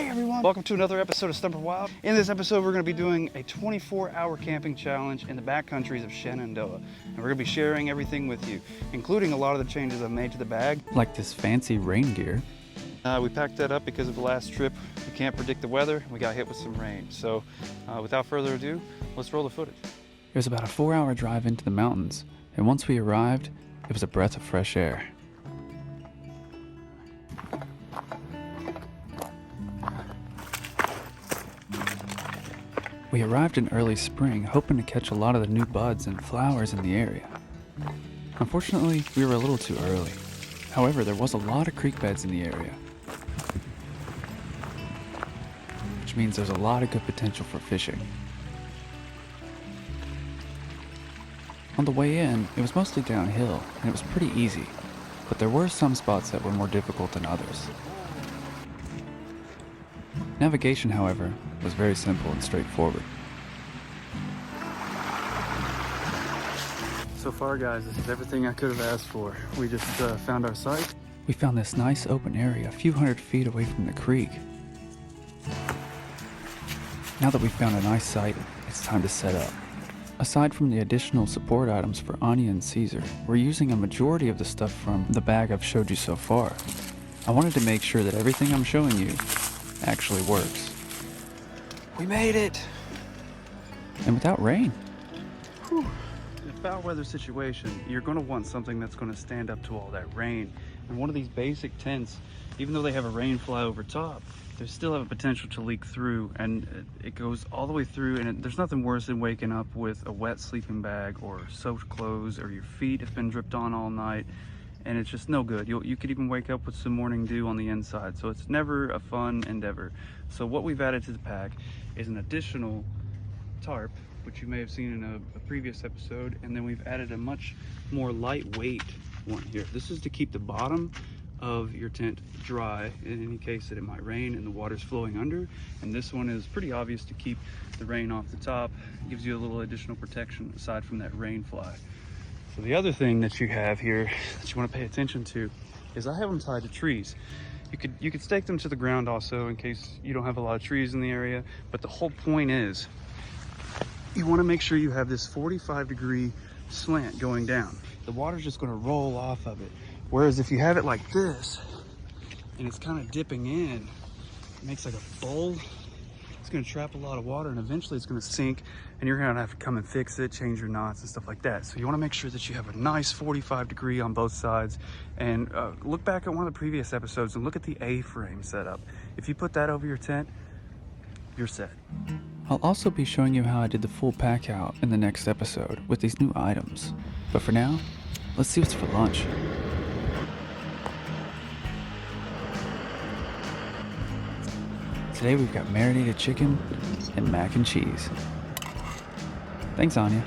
Hey everyone, welcome to another episode of Stumper Wild. In this episode, we're going to be doing a 24-hour camping challenge in the backcountries of Shenandoah. And we're going to be sharing everything with you, including a lot of the changes I've made to the bag. Like this fancy rain gear. We packed that up because of the last trip. We can't predict the weather. We got hit with some rain. So without further ado, let's roll the footage. It was about a 4-hour drive into the mountains, and once we arrived, it was a breath of fresh air. We arrived in early spring, hoping to catch a lot of the new buds and flowers in the area. Unfortunately, we were a little too early. However, there was a lot of creek beds in the area, which means there's a lot of good potential for fishing. On the way in, it was mostly downhill, and it was pretty easy, but there were some spots that were more difficult than others. Navigation, however, was very simple and straightforward. So far, guys, this is everything I could have asked for. We just found our site. We found this nice open area a few hundred feet away from the creek. Now that we've found a nice site, it's time to set up. Aside from the additional support items for Anya and Caesar, we're using a majority of the stuff from the bag I've showed you so far. I wanted to make sure that everything I'm showing you actually works. We made it! And without rain. Whew. In a foul weather situation, you're going to want something that's going to stand up to all that rain. And one of these basic tents, even though they have a rain fly over top, they still have a potential to leak through, and it goes all the way through, and there's nothing worse than waking up with a wet sleeping bag or soaked clothes, or your feet have been dripped on all night, and it's just no good. You could even wake up with some morning dew on the inside, so it's never a fun endeavor. So what we've added to the pack is an additional tarp, which you may have seen in a previous episode, and then we've added a much more lightweight one here. This is to keep the bottom of your tent dry in any case that it might rain and the water's flowing under, and this one is pretty obvious to keep the rain off the top. It gives you a little additional protection aside from that rain fly. So the other thing that you have here that you want to pay attention to is I have them tied to trees. You could stake them to the ground also in case you don't have a lot of trees in the area, but the whole point is you want to make sure you have this 45-degree slant going down. The water's just going to roll off of it. Whereas if you have it like this, and it's kind of dipping in, it makes like a bowl, it's going to trap a lot of water, and eventually it's going to sink, and you're going to have to come and fix it, change your knots and stuff like that. So you want to make sure that you have a nice 45-degree on both sides, and look back at one of the previous episodes and look at the A-frame setup. If you put that over your tent, you're set. I'll also be showing you how I did the full pack out in the next episode with these new items. But for now, let's see what's for lunch. Today we've got marinated chicken and mac and cheese. Thanks, Anya.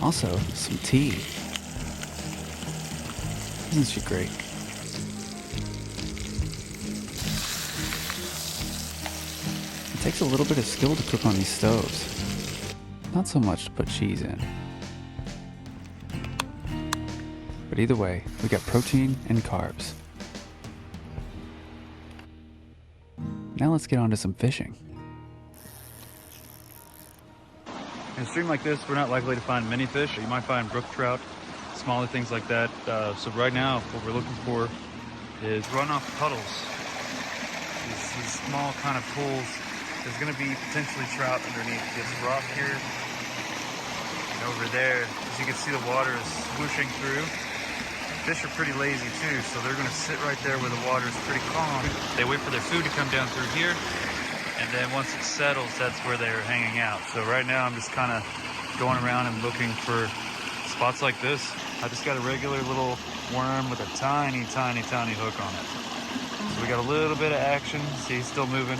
Also, some tea. Isn't she great? It takes a little bit of skill to cook on these stoves. Not so much to put cheese in. But either way, we got protein and carbs. Now let's get on to some fishing. In a stream like this, we're not likely to find many fish. You might find brook trout, smaller things like that. So right now, what we're looking for is runoff puddles. These small kind of pools. There's going to be potentially trout underneath this rock here. And over there, as you can see, the water is swooshing through. Fish are pretty lazy too, so they're going to sit right there where the water is pretty calm. They wait for their food to come down through here, and then once it settles, that's where they're hanging out. So right now I'm just kind of going around and looking for spots like this. I just got a regular little worm with a tiny, tiny, tiny hook on it. So we got a little bit of action. See, he's still moving.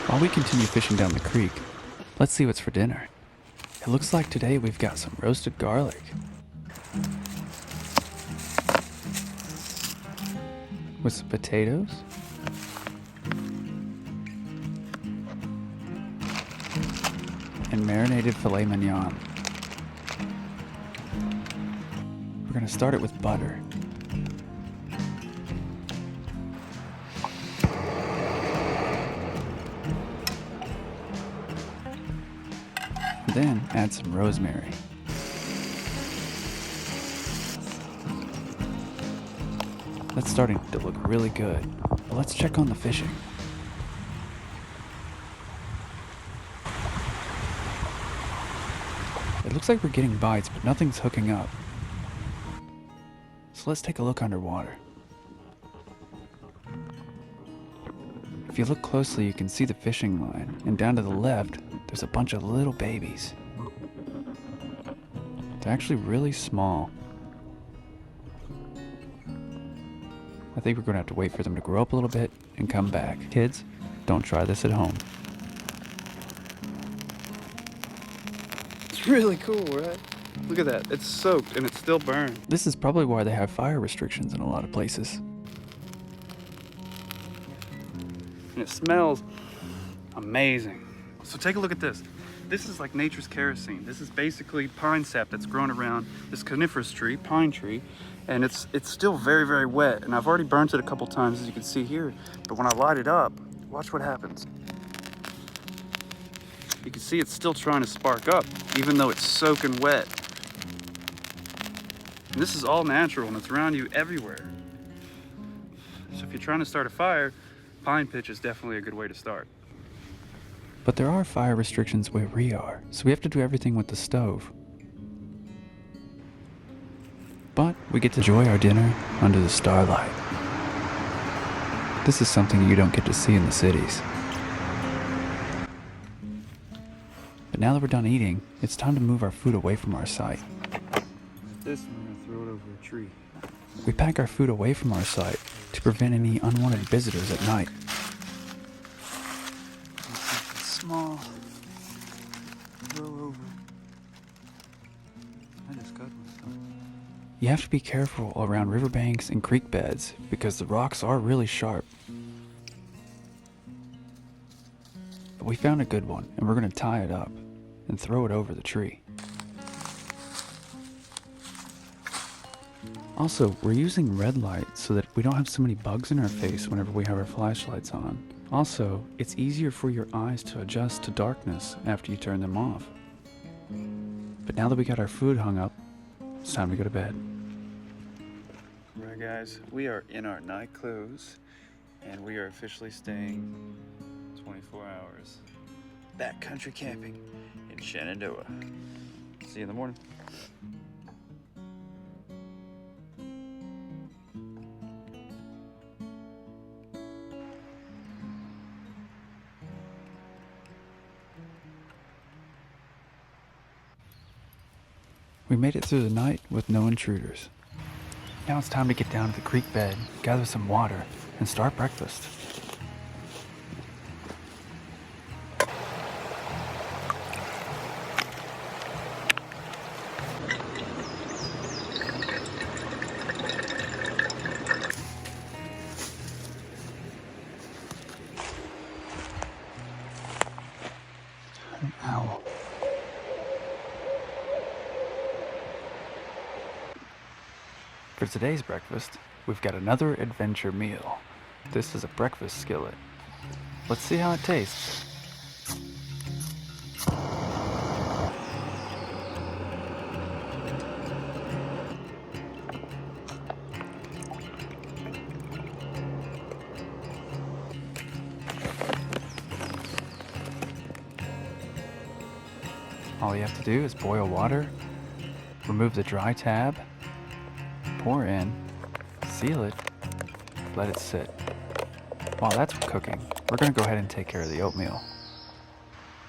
While we continue fishing down the creek, Let's see what's for dinner. It looks like today we've got some roasted garlic with some potatoes, and marinated filet mignon. We're going to start it with butter. And then add some rosemary. That's starting to look really good, but let's check on the fishing. It looks like we're getting bites, but nothing's hooking up. So let's take a look underwater. If you look closely, you can see the fishing line, and down to the left, there's a bunch of little babies. They're actually really small. I think we're going to have to wait for them to grow up a little bit and come back. Kids, don't try this at home. It's really cool, right? Look at that. It's soaked and it's still burned. This is probably why they have fire restrictions in a lot of places. And it smells amazing. So take a look at this. This is like nature's kerosene. This is basically pine sap that's grown around this coniferous tree, pine tree, and it's still very, very wet. And I've already burnt it a couple times, as you can see here. But when I light it up, watch what happens. You can see it's still trying to spark up, even though it's soaking wet. And this is all natural, and it's around you everywhere. So if you're trying to start a fire, pine pitch is definitely a good way to start. But there are fire restrictions where we are, so we have to do everything with the stove. But we get to enjoy our dinner under the starlight. This is something you don't get to see in the cities. But now that we're done eating, it's time to move our food away from our site. This, I'm gonna throw it over a tree. We pack our food away from our site to prevent any unwanted visitors at night. Small. Throw over. I just cut myself. You have to be careful around riverbanks and creek beds because the rocks are really sharp. But we found a good one, and we're going to tie it up and throw it over the tree. Also, we're using red light so that we don't have so many bugs in our face whenever we have our flashlights on. Also, it's easier for your eyes to adjust to darkness after you turn them off. But now that we got our food hung up, it's time to go to bed. Right, guys, we are in our night clothes, and we are officially staying 24 hours backcountry camping in Shenandoah. See you in the morning. We made it through the night with no intruders. Now it's time to get down to the creek bed, gather some water, and start breakfast. An owl. For today's breakfast, we've got another adventure meal. This is a breakfast skillet. Let's see how it tastes. All you have to do is boil water, remove the dry tab, pour in, seal it, let it sit. While that's cooking, we're going to go ahead and take care of the oatmeal.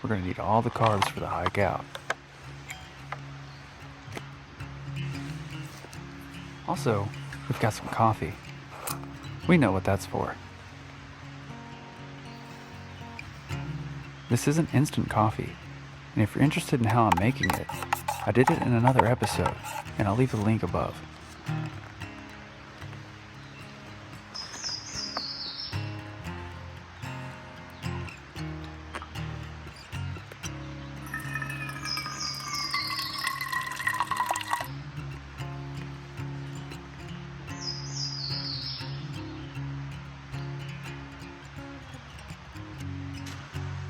We're going to need all the carbs for the hike out. Also, we've got some coffee. We know what that's for. This isn't instant coffee. And if you're interested in how I'm making it, I did it in another episode, and I'll leave the link above.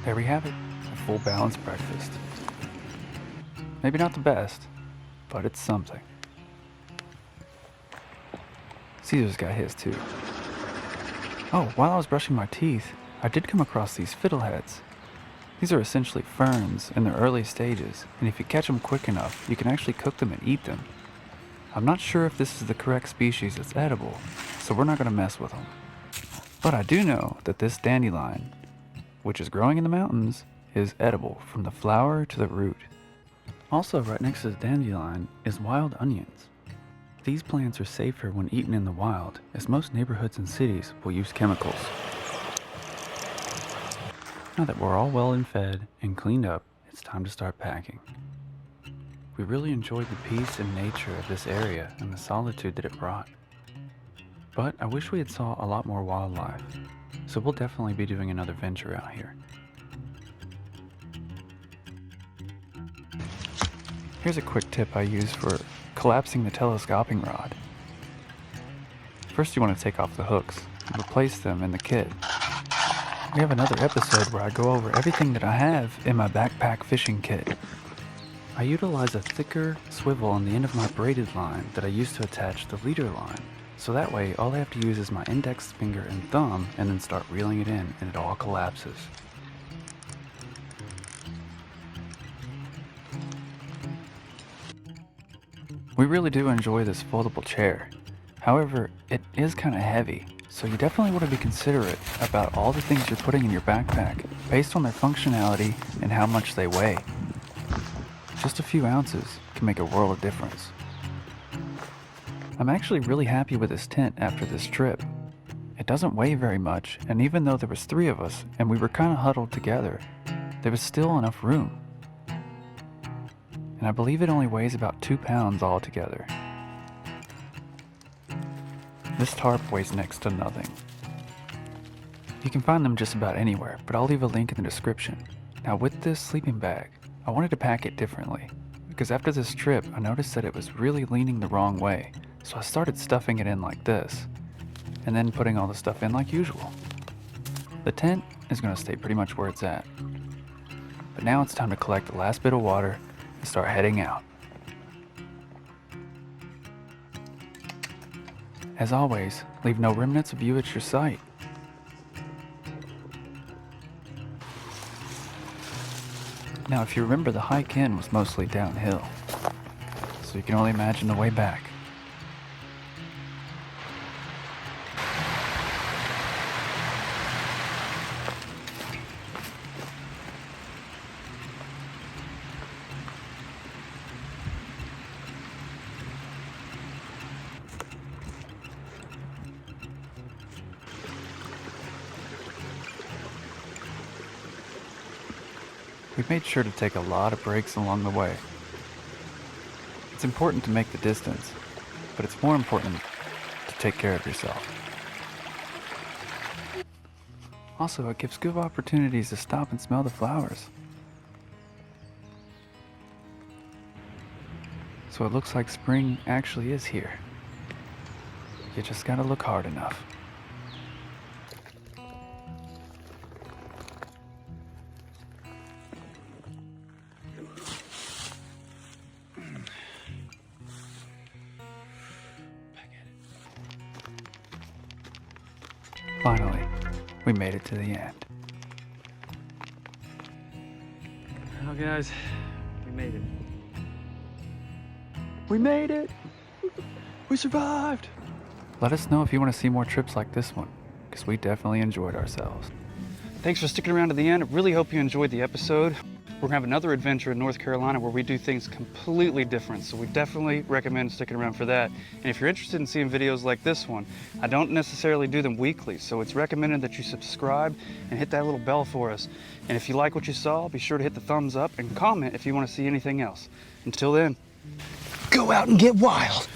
There we have it, a full balanced breakfast. Maybe not the best, but it's something. Caesar's got his too. Oh, while I was brushing my teeth, I did come across these fiddleheads. These are essentially ferns in their early stages, and if you catch them quick enough, you can actually cook them and eat them. I'm not sure if this is the correct species that's edible, so we're not going to mess with them. But I do know that this dandelion, which is growing in the mountains, is edible from the flower to the root. Also, right next to the dandelion is wild onions. These plants are safer when eaten in the wild, as most neighborhoods and cities will use chemicals. Now that we're all well and fed and cleaned up, it's time to start packing. We really enjoyed the peace and nature of this area and the solitude that it brought. But I wish we had saw a lot more wildlife, so we'll definitely be doing another venture out here. Here's a quick tip I use for collapsing the telescoping rod. First you want to take off the hooks and replace them in the kit. We have another episode where I go over everything that I have in my backpack fishing kit. I utilize a thicker swivel on the end of my braided line that I use to attach the leader line. So that way, all I have to use is my index finger and thumb and then start reeling it in and it all collapses. We really do enjoy this foldable chair. However, it is kind of heavy, so you definitely want to be considerate about all the things you're putting in your backpack based on their functionality and how much they weigh. Just a few ounces can make a world of difference. I'm actually really happy with this tent after this trip. It doesn't weigh very much, and even though there was 3 of us and we were kind of huddled together, there was still enough room. And I believe it only weighs about 2 pounds altogether. This tarp weighs next to nothing. You can find them just about anywhere, but I'll leave a link in the description. Now with this sleeping bag, I wanted to pack it differently, because after this trip I noticed that it was really leaning the wrong way. So I started stuffing it in like this, and then putting all the stuff in like usual. The tent is going to stay pretty much where it's at. But now it's time to collect the last bit of water and start heading out. As always, leave no remnants of you at your sight. Now if you remember, the hike in was mostly downhill, so you can only imagine the way back. We've made sure to take a lot of breaks along the way. It's important to make the distance, but it's more important to take care of yourself. Also, it gives good opportunities to stop and smell the flowers. So it looks like spring actually is here. You just gotta look hard enough. Finally, we made it to the end. Well, guys, we made it. We made it! We survived! Let us know if you want to see more trips like this one, because we definitely enjoyed ourselves. Thanks for sticking around to the end. I really hope you enjoyed the episode. We're gonna have another adventure in North Carolina where we do things completely different. So we definitely recommend sticking around for that. And if you're interested in seeing videos like this one, I don't necessarily do them weekly. So it's recommended that you subscribe and hit that little bell for us. And if you like what you saw, be sure to hit the thumbs up and comment if you want to see anything else. Until then, go out and get wild.